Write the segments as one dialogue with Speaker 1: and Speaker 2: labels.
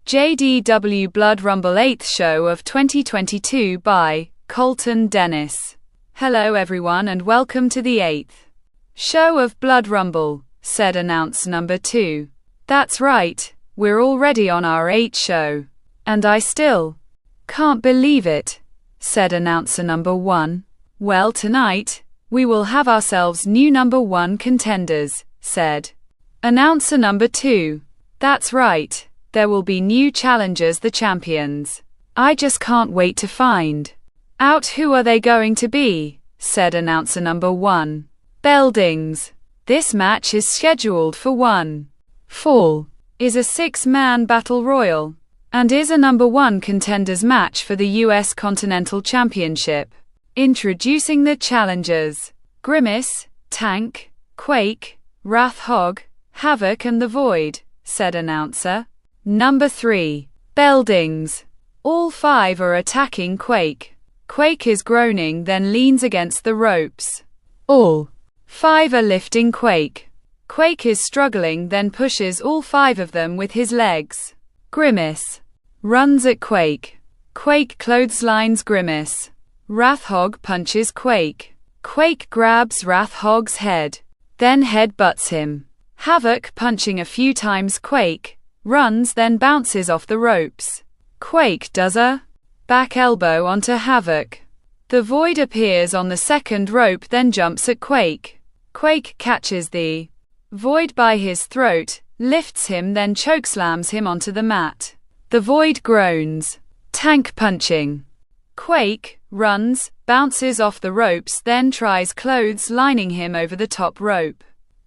Speaker 1: JDW Blood Rumble 8th show of 2022 by Colton Dennis. Hello everyone and welcome to the 8th show of Blood Rumble, said announcer number 2. That's right, we're already on our 8th show. And I still can't believe it, said announcer number 1. Well, tonight, we will have ourselves new number 1 contenders, said announcer number 2. That's right. There will be new challengers, the champions. I just can't wait to find out who are they going to be, said announcer number 1. Beldings. This match is scheduled for 1 fall, is a 6-man battle royal, and is a number 1 contenders match for the US Continental Championship. Introducing the challengers: Grimace, Tank, Quake, Wrath Hog, Havoc and the Void, said announcer number 3. Beldings. All 5 are attacking Quake. Quake is groaning, then leans against the ropes. All 5 are lifting Quake. Quake is struggling, then pushes all 5 of them with his legs. Grimace runs at Quake. Quake clotheslines Grimace. Wrath Hog punches Quake. Quake grabs Wrath Hog's head, then headbutts him. Havoc, punching a few times Quake, runs then bounces off the ropes. Quake does a back elbow onto Havoc. The Void appears on the second rope, then jumps at Quake. Quake catches the Void by his throat, lifts him, then chokeslams him onto the mat. The Void groans. Tank punching Quake, runs, bounces off the ropes, then tries clotheslining him over the top rope.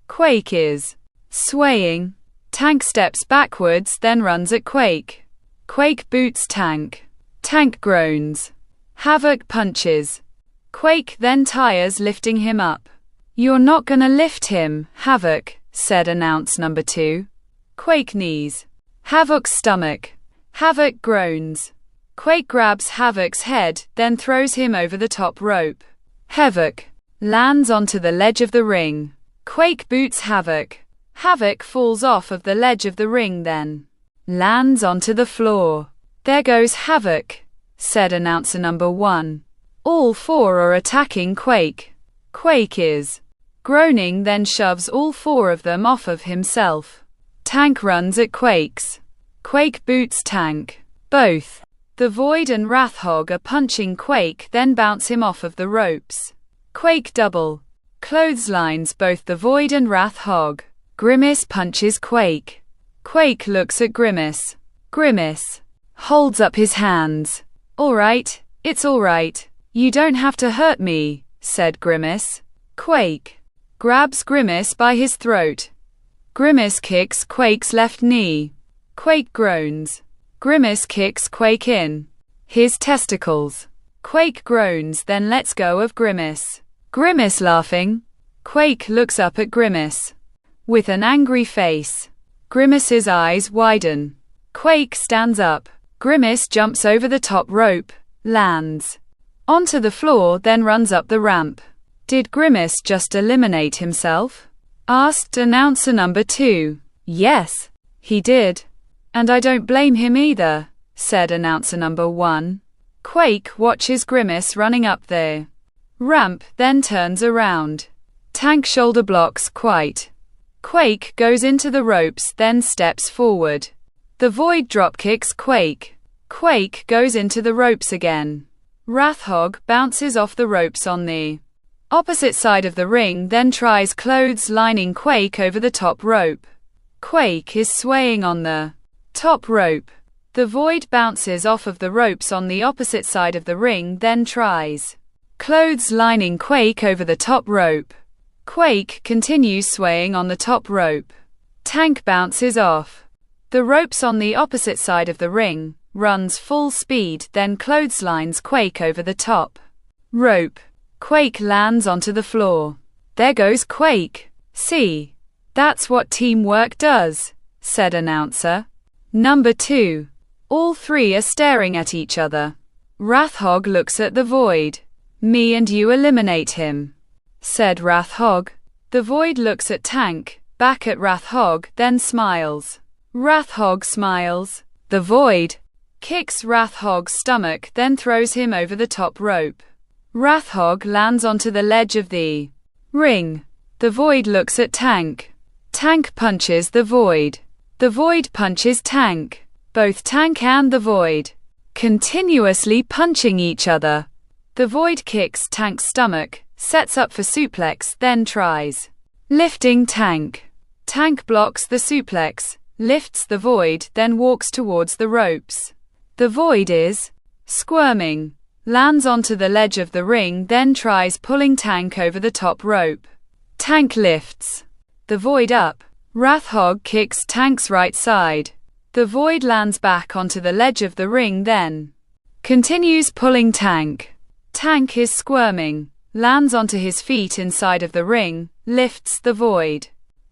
Speaker 1: Quake is swaying. Tank steps backwards, then runs at Quake. Quake boots Tank. Tank groans. Havoc punches Quake, then tires, lifting him up. You're not gonna lift him, Havoc, said announcer number 2. Quake knees Havoc's stomach. Havoc groans. Quake grabs Havoc's head, then throws him over the top rope. Havoc lands onto the ledge of the ring. Quake boots Havoc. Havoc falls off of the ledge of the ring, then lands onto the floor. There goes Havoc, said announcer number 1. All 4 are attacking Quake. Quake is groaning, then shoves all 4 of them off of himself. Tank runs at Quake boots Tank. Both the Void and Wrath Hog are punching Quake, then bounce him off of the ropes. Quake double clotheslines both the Void and Wrath Hog. Grimace punches Quake. Quake looks at Grimace. Grimace holds up his hands. Alright, it's alright. You don't have to hurt me, said Grimace. Quake grabs Grimace by his throat. Grimace kicks Quake's left knee. Quake groans. Grimace kicks Quake in his testicles. Quake groans, then lets go of Grimace. Grimace laughing. Quake looks up at Grimace with an angry face. Grimace's eyes widen. Quake stands up. Grimace jumps over the top rope, lands onto the floor, then runs up the ramp. Did Grimace just eliminate himself? Asked announcer number 2. Yes, he did. And I don't blame him either, said announcer number 1. Quake watches Grimace running up the ramp, then turns around. Tank shoulder blocks Quake goes into the ropes, then steps forward. The Void dropkicks Quake. Quake goes into the ropes again. Wrath Hog bounces off the ropes on the opposite side of the ring, then tries clotheslining Quake over the top rope. Quake is swaying on the top rope. The Void bounces off of the ropes on the opposite side of the ring, then tries clotheslining Quake over the top rope. Quake continues swaying on the top rope. Tank bounces off the ropes on the opposite side of the ring, runs full speed, then clotheslines Quake over the top rope. Quake lands onto the floor. There goes Quake. See, that's what teamwork does, said announcer number 2. All 3 are staring at each other. Wrath Hog looks at the Void. Me and you eliminate him, said Wrath Hog. The Void looks at Tank, back at Wrath Hog, then smiles. Wrath Hog smiles. The Void kicks Wrathhog's stomach, then throws him over the top rope. Wrathhog lands onto the ledge of the ring. The Void looks at Tank. Tank punches the Void. The Void punches Tank. Both Tank and the Void continuously punching each other. The Void kicks Tank's stomach, sets up for suplex, then tries lifting Tank. Tank blocks the suplex, lifts the Void, then walks towards the ropes. The Void is squirming, lands onto the ledge of the ring, then tries pulling Tank over the top rope. Tank lifts the Void up. Wrathhog kicks Tank's right side. The Void lands back onto the ledge of the ring, then continues pulling Tank. Tank is squirming, lands onto his feet inside of the ring, lifts the Void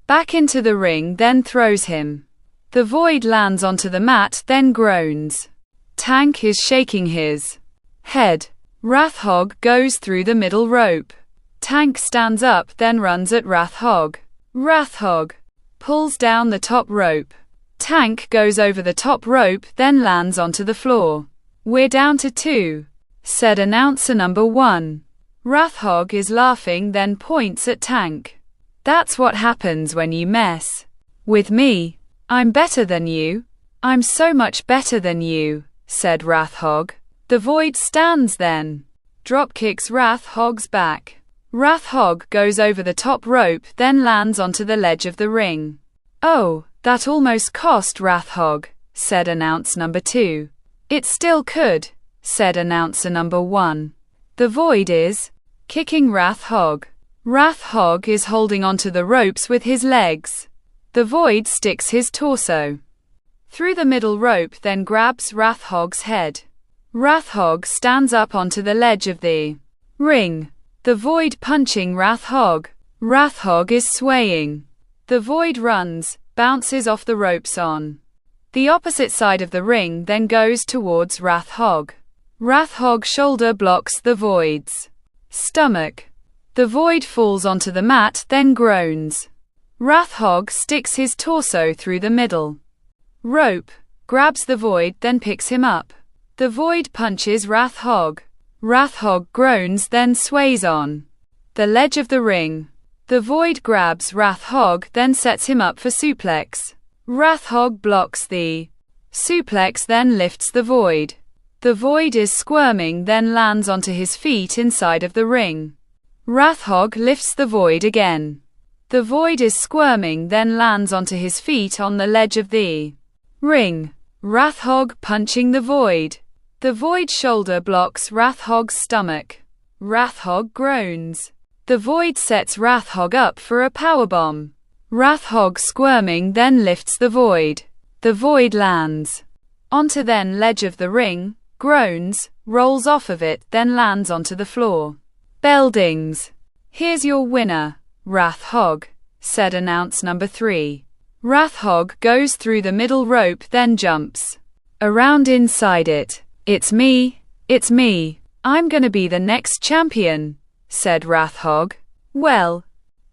Speaker 1: back into the ring, then throws him. The Void lands onto the mat, then groans. Tank is shaking his head. Wrathhog goes through the middle rope. Tank stands up, then runs at Wrathhog. Wrathhog pulls down the top rope. Tank goes over the top rope, then lands onto the floor. "We're down to 2, said announcer number 1. Wrathhog is laughing, then points at Tank. "That's what happens when you mess with me. I'm better than you. I'm so much better than you," said Wrathhog. The Void stands, then dropkicks Wrathhog's back. Wrathhog goes over the top rope, then lands onto the ledge of the ring. "Oh, that almost cost Wrathhog," said announcer number 2. "It still could," said announcer number 1. The Void is kicking Wrathhog. Wrathhog is holding onto the ropes with his legs. The Void sticks his torso through the middle rope, then grabs Wrathhog's head. Wrathhog stands up onto the ledge of the ring. The Void punching Wrathhog. Wrathhog is swaying. The Void runs, bounces off the ropes on the opposite side of the ring, then goes towards Wrathhog. Wrathhog's shoulder blocks the Void's stomach. The Void falls onto the mat, then groans. Wrathhog sticks his torso through the middle rope, grabs the Void, then picks him up. The Void punches Wrathhog. Wrathhog groans, then sways on the ledge of the ring. The Void grabs Wrathhog, then sets him up for suplex. Wrathhog blocks the suplex, then lifts the Void. The Void is squirming, then lands onto his feet inside of the ring. Wrathhog lifts the Void again. The Void is squirming, then lands onto his feet on the ledge of the ring. Wrathhog punching the Void. The Void's shoulder blocks Wrathhog's stomach. Wrathhog groans. The Void sets Wrathhog up for a powerbomb. Wrathhog squirming, then lifts the Void. The Void lands onto the ledge of the ring, groans, rolls off of it, then lands onto the floor. Bell dings. "Here's your winner, Wrathhog," said announcer number 3. Wrathhog goes through the middle rope, then jumps around inside it. It's me. I'm gonna be the next champion," said Wrathhog. "Well,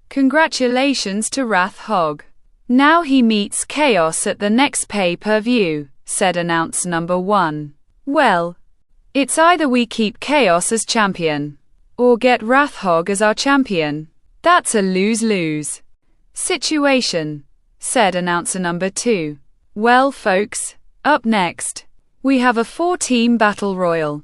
Speaker 1: congratulations to Wrathhog. Now he meets Chaos at the next pay-per-view," said announcer number 1. "Well, it's either we keep Chaos as champion or get Wrathhog as our champion. That's a lose-lose situation," said announcer number 2. "Well, folks, up next, we have a 4-team battle royal,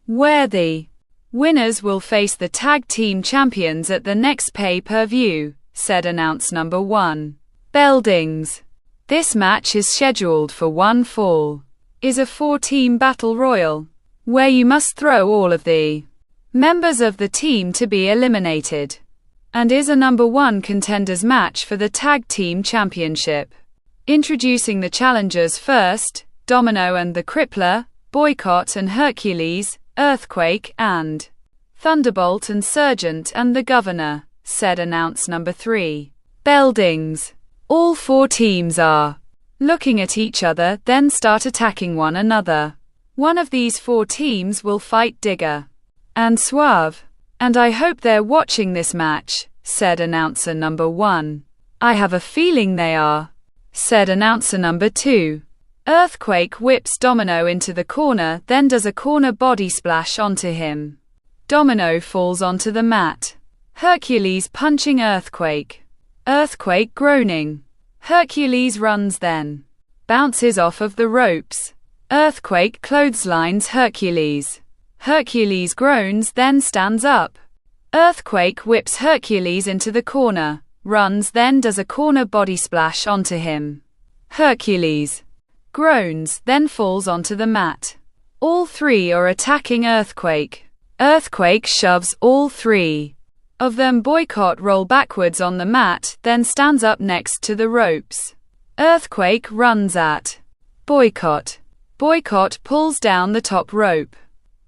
Speaker 1: where the winners will face the tag team champions at the next pay-per-view," said announcer number 1. Bell dings. "This match is scheduled for one fall. Is a 4-team battle royal, where you must throw all of the members of the team to be eliminated, and is a number 1 contenders match for the tag team championship. Introducing the challengers first: Domino and the Crippler, Boycott and Hercules, Earthquake and Thunderbolt, and Sergeant and the Governor," said announcer number 3. Bell dings. All 4 teams are looking at each other, then start attacking one another. One of these 4 teams will fight Digger and Suave. "And I hope they're watching this match," said announcer number 1. "I have a feeling they are," said announcer number 2. Earthquake whips Domino into the corner, then does a corner body splash onto him. Domino falls onto the mat. Hercules punching Earthquake. Earthquake groaning. Hercules runs, then bounces off of the ropes. Earthquake clotheslines Hercules. Hercules groans, then stands up. Earthquake whips Hercules into the corner, runs, then does a corner body splash onto him. Hercules groans, then falls onto the mat. All three are attacking Earthquake. Earthquake shoves all three of them. Boycott roll backwards on the mat, then stands up next to the ropes. Earthquake runs at Boycott. Boycott pulls down the top rope.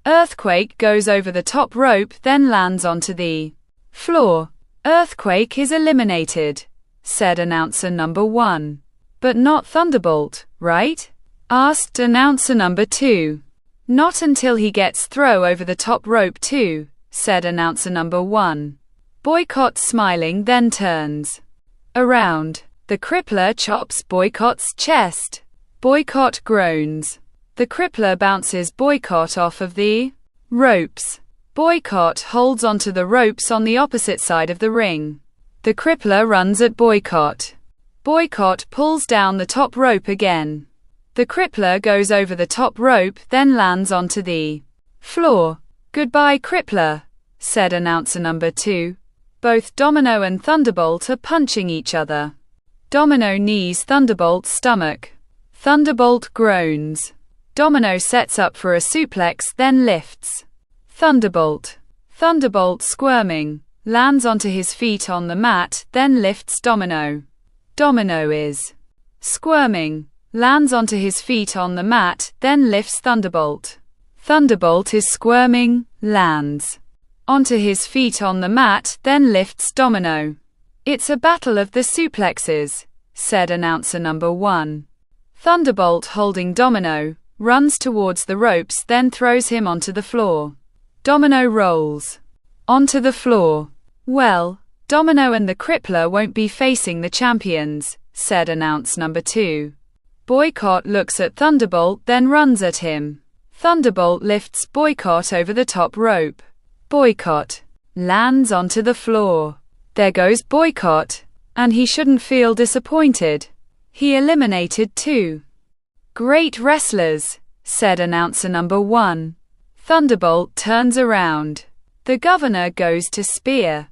Speaker 1: Earthquake goes over the top rope, then lands onto the floor. Earthquake is eliminated, said announcer number 1. But not Thunderbolt, right? Asked announcer number 2. Not until he gets throw over the top rope too, said announcer number 1. Boycott smiling, then turns around. The crippler chops Boycott's chest. Boycott groans. The crippler bounces Boycott off of the ropes. Boycott holds onto the ropes on the opposite side of the ring. The crippler runs at Boycott. Boycott pulls down the top rope again. The crippler goes over the top rope, then lands onto the floor. Goodbye, crippler, said announcer number 2. Both Domino and Thunderbolt are punching each other. Domino knees Thunderbolt's stomach. Thunderbolt groans. Domino sets up for a suplex, then lifts Thunderbolt. Thunderbolt squirming, lands onto his feet on the mat, then lifts Domino. Domino is squirming, lands onto his feet on the mat, then lifts Thunderbolt. Thunderbolt is squirming, lands onto his feet on the mat, then lifts Domino. It's a battle of the suplexes, said announcer number 1. Thunderbolt holding Domino runs towards the ropes, then throws him onto the floor. Domino rolls onto the floor. Well, Domino and the crippler won't be facing the champions, said announcer number 2. Boycott looks at Thunderbolt, then runs at him. Thunderbolt lifts Boycott over the top rope. Boycott lands onto the floor. There goes Boycott, and he shouldn't feel disappointed. He eliminated 2 great wrestlers, said announcer number 1. Thunderbolt turns around. The governor goes to spear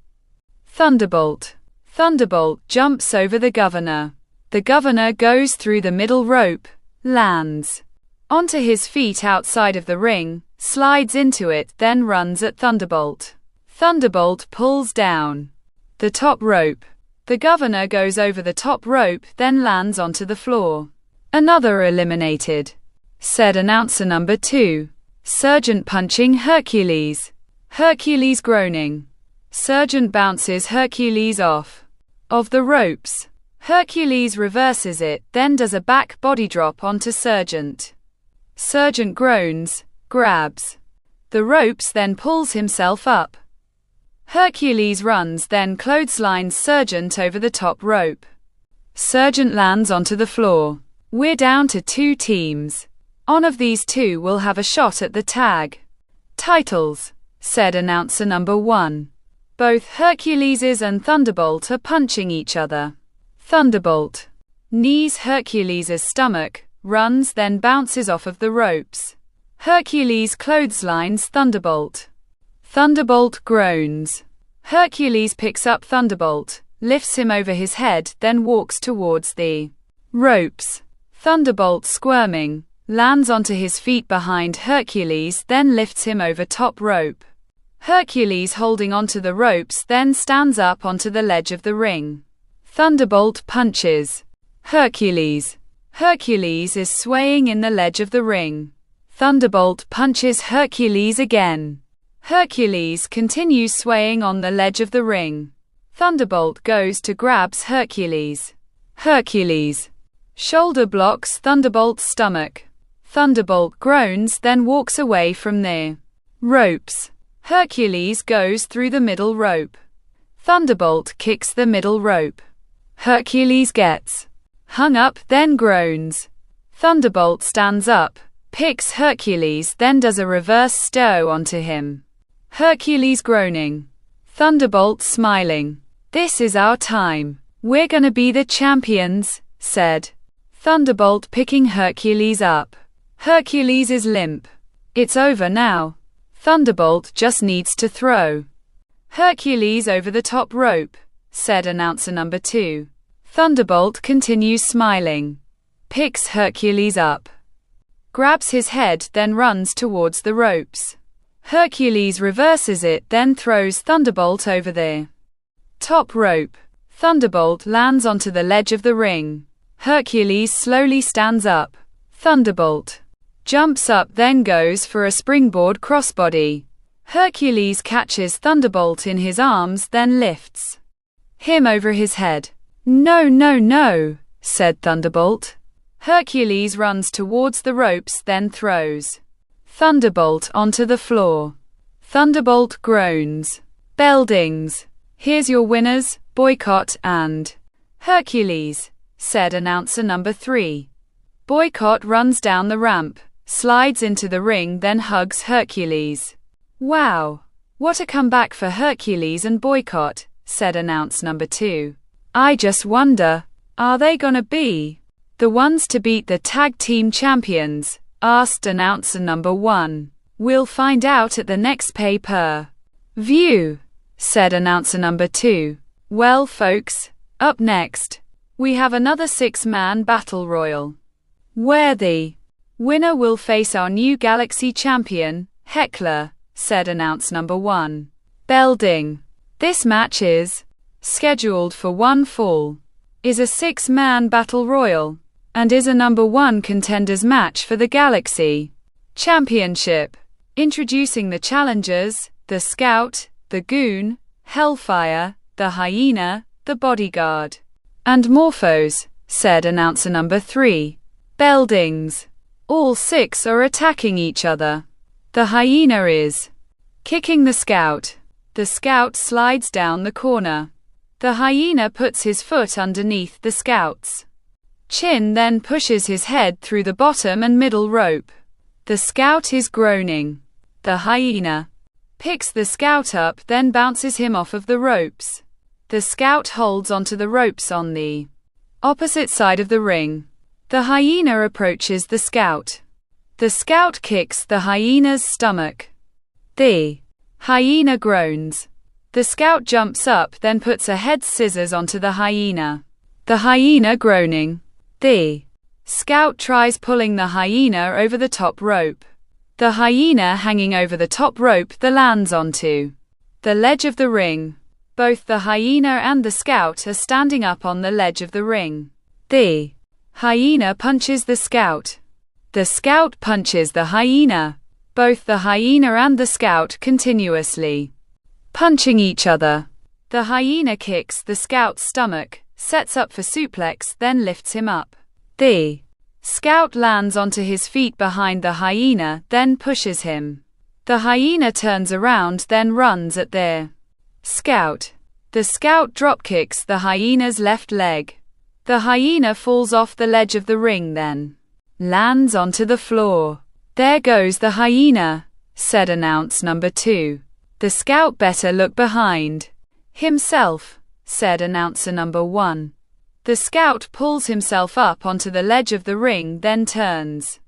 Speaker 1: Thunderbolt. Thunderbolt jumps over the governor. The governor goes through the middle rope, lands onto his feet outside of the ring, slides into it, then runs at Thunderbolt. Thunderbolt pulls down the top rope. The governor goes over the top rope, then lands onto the floor. Another eliminated, said announcer number 2. Sergeant punching Hercules. Hercules groaning. Sergeant bounces Hercules off of the ropes. Hercules reverses it, then does a back body drop onto Sergeant. Sergeant groans, grabs the ropes, then pulls himself up. Hercules runs, then clotheslines Sergeant over the top rope. Sergeant lands onto the floor. We're down to 2 teams. One of these 2 will have a shot at the tag titles, said announcer number 1. Both Hercules and Thunderbolt are punching each other. Thunderbolt knees Hercules' stomach, runs, then bounces off of the ropes. Hercules clotheslines Thunderbolt. Thunderbolt groans. Hercules picks up Thunderbolt, lifts him over his head, then walks towards the ropes. Thunderbolt squirming, lands onto his feet behind Hercules, then lifts him over top rope. Hercules holding onto the ropes, then stands up onto the ledge of the ring. Thunderbolt punches Hercules. Hercules is swaying in the ledge of the ring. Thunderbolt punches Hercules again. Hercules continues swaying on the ledge of the ring. Thunderbolt goes to grabs Hercules. Hercules shoulder blocks Thunderbolt's stomach. Thunderbolt groans, then walks away from the ropes. Hercules goes through the middle rope. Thunderbolt kicks the middle rope. Hercules gets hung up, then groans. Thunderbolt stands up, picks Hercules, then does a reverse stow onto him. Hercules groaning. Thunderbolt smiling. "This is our time. We're gonna be the champions," said Thunderbolt, picking Hercules up. Hercules is limp. "It's over now. Thunderbolt just needs to throw Hercules over the top rope," said announcer number 2. Thunderbolt continues smiling, picks Hercules up, grabs his head, then runs towards the ropes. Hercules reverses it, then throws Thunderbolt over the top rope. Thunderbolt lands onto the ledge of the ring. Hercules slowly stands up. Thunderbolt jumps up, then goes for a springboard crossbody. Hercules catches Thunderbolt in his arms, then lifts him over his head. "No, no, no," said Thunderbolt. Hercules runs towards the ropes, then throws Thunderbolt onto the floor. Thunderbolt groans. Bell dings. "Here's your winners, Boycott and Hercules," said announcer number 3. Boycott runs down the ramp, slides into the ring, then hugs Hercules. "Wow, what a comeback for Hercules and Boycott," said announcer number 2. "I just wonder, are they gonna be the ones to beat the tag team champions?" asked announcer number 1. "We'll find out at the next pay-per-view," said announcer number 2. "Well, folks, up next, we have another 6-man battle royal, where the winner will face our new Galaxy champion, Heckler," said announcer number 1. Bell ding. "This match is scheduled for one fall, is a 6-man battle royal, and is a number 1 contenders match for the Galaxy Championship. Introducing the challengers, the Scout, the Goon, Hellfire, the Hyena, the Bodyguard, and Morphos," said announcer number 3. Bell dings. All 6 are attacking each other. The Hyena is kicking the Scout. The Scout slides down the corner. The Hyena puts his foot underneath the Scout's chin, then pushes his head through the bottom and middle rope. The Scout is groaning. The Hyena picks the Scout up, then bounces him off of the ropes. The Scout holds onto the ropes on the opposite side of the ring. The Hyena approaches the Scout. The Scout kicks the Hyena's stomach. The Hyena groans. The Scout jumps up, then puts a head scissors onto the Hyena. The Hyena groaning. The Scout tries pulling the Hyena over the top rope. The Hyena hanging over the top rope lands onto the ledge of the ring. Both the Hyena and the Scout are standing up on the ledge of the ring. The Hyena punches the Scout. The Scout punches the Hyena. Both the Hyena and the Scout continuously punching each other. The Hyena kicks the Scout's stomach, sets up for suplex, then lifts him up. The Scout lands onto his feet behind the Hyena, then pushes him. The Hyena turns around, then runs at the Scout. The Scout dropkicks the Hyena's left leg. The Hyena falls off the ledge of the ring, then lands onto the floor. "There goes the Hyena," said announcer number 2. "The Scout better look behind himself," said announcer number 1. The Scout pulls himself up onto the ledge of the ring, then turns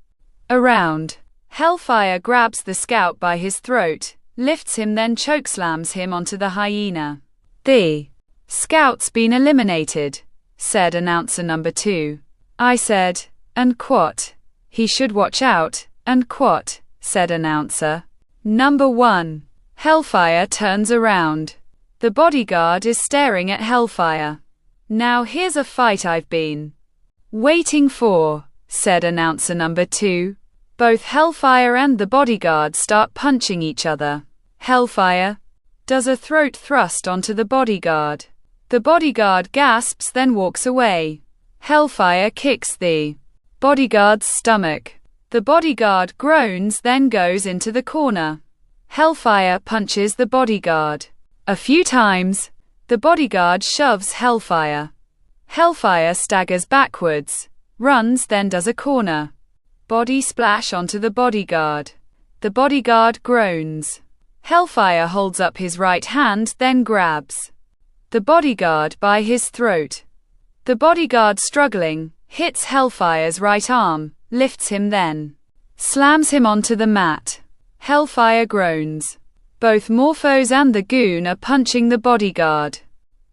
Speaker 1: around. Hellfire grabs the Scout by his throat, lifts him, then chokeslams him onto the Hyena. "The Scout's been eliminated," said announcer number 2. "I said, and quat, he should watch out, and quat," said announcer number 1. Hellfire turns around. The Bodyguard is staring at Hellfire. "Now here's a fight I've been waiting for," said announcer number 2. Both Hellfire and the Bodyguard start punching each other. Hellfire does a throat thrust onto the Bodyguard. The Bodyguard gasps, then walks away. Hellfire kicks the Bodyguard's stomach. The Bodyguard groans, then goes into the corner. Hellfire punches the Bodyguard a few times. The Bodyguard shoves Hellfire. Hellfire staggers backwards. runs then does a corner. Body splash onto the bodyguard. The bodyguard groans. Hellfire holds up his right hand then grabs the bodyguard by his throat. The bodyguard struggling, hits Hellfire's right arm, lifts him then slams him onto the mat. Hellfire groans. Both Morphos and the goon are punching the bodyguard.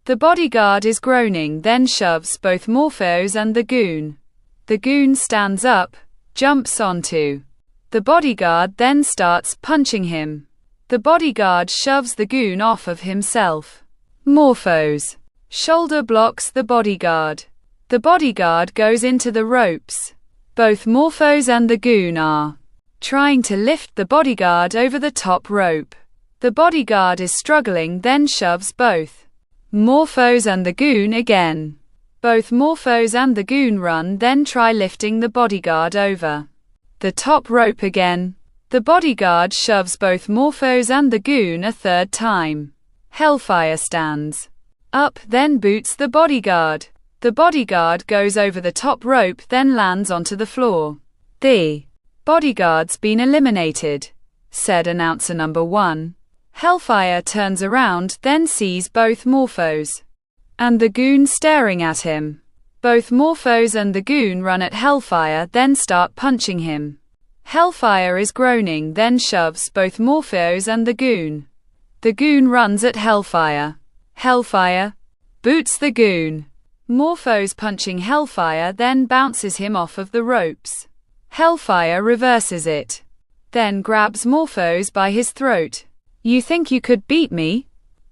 Speaker 1: The bodyguard is groaning then shoves both Morphos and the goon. The goon stands up, jumps onto the bodyguard then starts punching him. The bodyguard shoves the goon off of himself. Morphos shoulder blocks the bodyguard. The bodyguard goes into the ropes. Both Morphos and the goon are trying to lift the bodyguard over the top rope. The bodyguard is struggling then shoves both Morphos and the goon again. Both Morphos and the goon run then try lifting the bodyguard over the top rope again. The bodyguard shoves both Morphos and the goon a third time. Hellfire stands up then boots the bodyguard. The bodyguard goes over the top rope then lands onto the floor. The bodyguard's been eliminated, said announcer number 1. Hellfire turns around then sees both Morphos and the goon staring at him. Both Morphos and the goon run at Hellfire then start punching him. Hellfire is groaning then shoves both Morphos and the goon. The goon runs at Hellfire. Hellfire boots the goon. Morphos punching Hellfire then bounces him off of the ropes. Hellfire reverses it. Then grabs Morphos by his throat. "You think you could beat me?"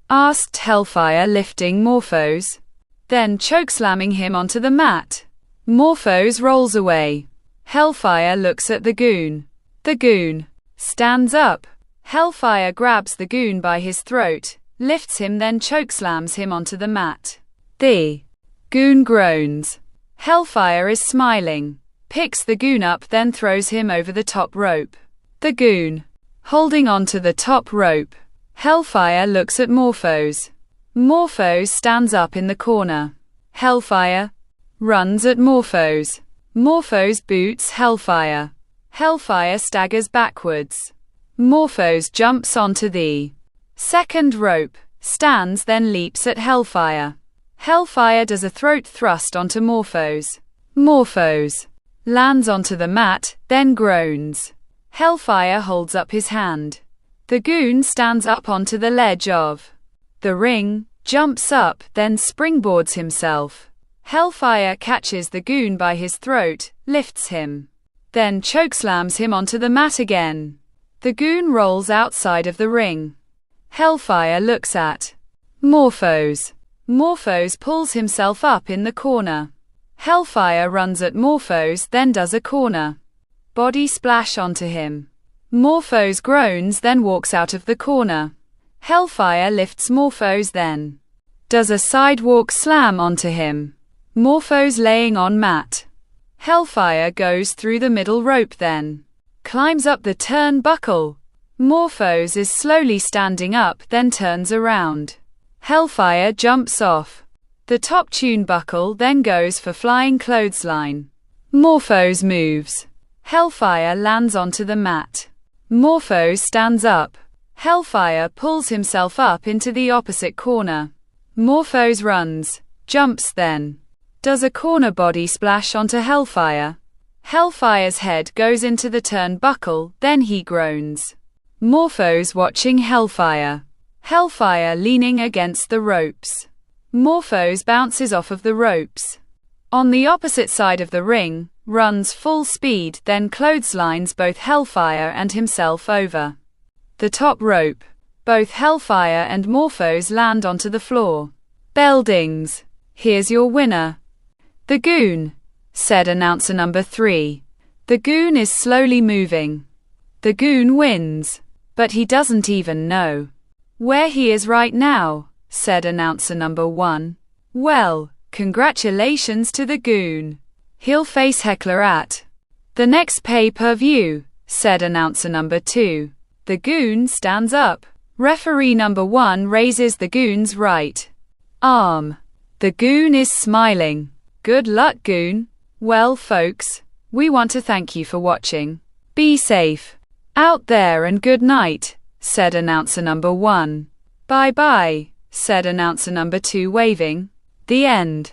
Speaker 1: asked Hellfire lifting Morphos. Then chokeslamming him onto the mat. Morphos rolls away. Hellfire looks at the goon. The goon stands up. Hellfire grabs the goon by his throat, lifts him then chokeslams him onto the mat. The goon groans. Hellfire is smiling, picks the goon up then throws him over the top rope. The goon holding onto the top rope. Hellfire looks at Morphos. Morphos stands up in the corner. Hellfire runs at Morphos. Morphos boots Hellfire. Hellfire staggers backwards. Morphos jumps onto the second rope, stands then leaps at Hellfire. Hellfire does a throat thrust onto Morphos. Morphos lands onto the mat, then groans. Hellfire holds up his hand. The goon stands up onto the ledge of the ring, jumps up, then springboards himself. Hellfire catches the goon by his throat, lifts him, then chokeslams him onto the mat again. The goon rolls outside of the ring. Hellfire looks at Morphos. Morphos pulls himself up in the corner. Hellfire runs at Morphos then does a corner. Body splash onto him. Morphos groans then walks out of the corner. Hellfire lifts Morphos then does a sidewalk slam onto him. Morphos laying on mat. Hellfire goes through the middle rope then climbs up the turnbuckle. Morphos is slowly standing up then turns around. Hellfire jumps off the top turnbuckle then goes for flying clothesline. Morphos moves. Hellfire lands onto the mat. Morphos stands up. Hellfire pulls himself up into the opposite corner. Morphos runs, jumps then does a corner body splash onto Hellfire. Hellfire's head goes into the turnbuckle, then he groans. Morphos watching Hellfire. Hellfire leaning against the ropes. Morphos bounces off of the ropes. On the opposite side of the ring, runs full speed, then clotheslines both Hellfire and himself over the top rope. Both Hellfire and Morphos land onto the floor. Bell dings. Here's your winner. The goon, said announcer number 3. The goon is slowly moving. The goon wins, but he doesn't even know where he is right now, said announcer number 1. Well, congratulations to the goon. He'll face Heckler at the next pay-per-view, said announcer number 2. The goon stands up. Referee number 1 raises the goon's right arm. The goon is smiling. Good luck, goon. Well, folks, we want to thank you for watching. Be safe out there and good night, said announcer number 1. Bye bye, said announcer number 2, waving. The end.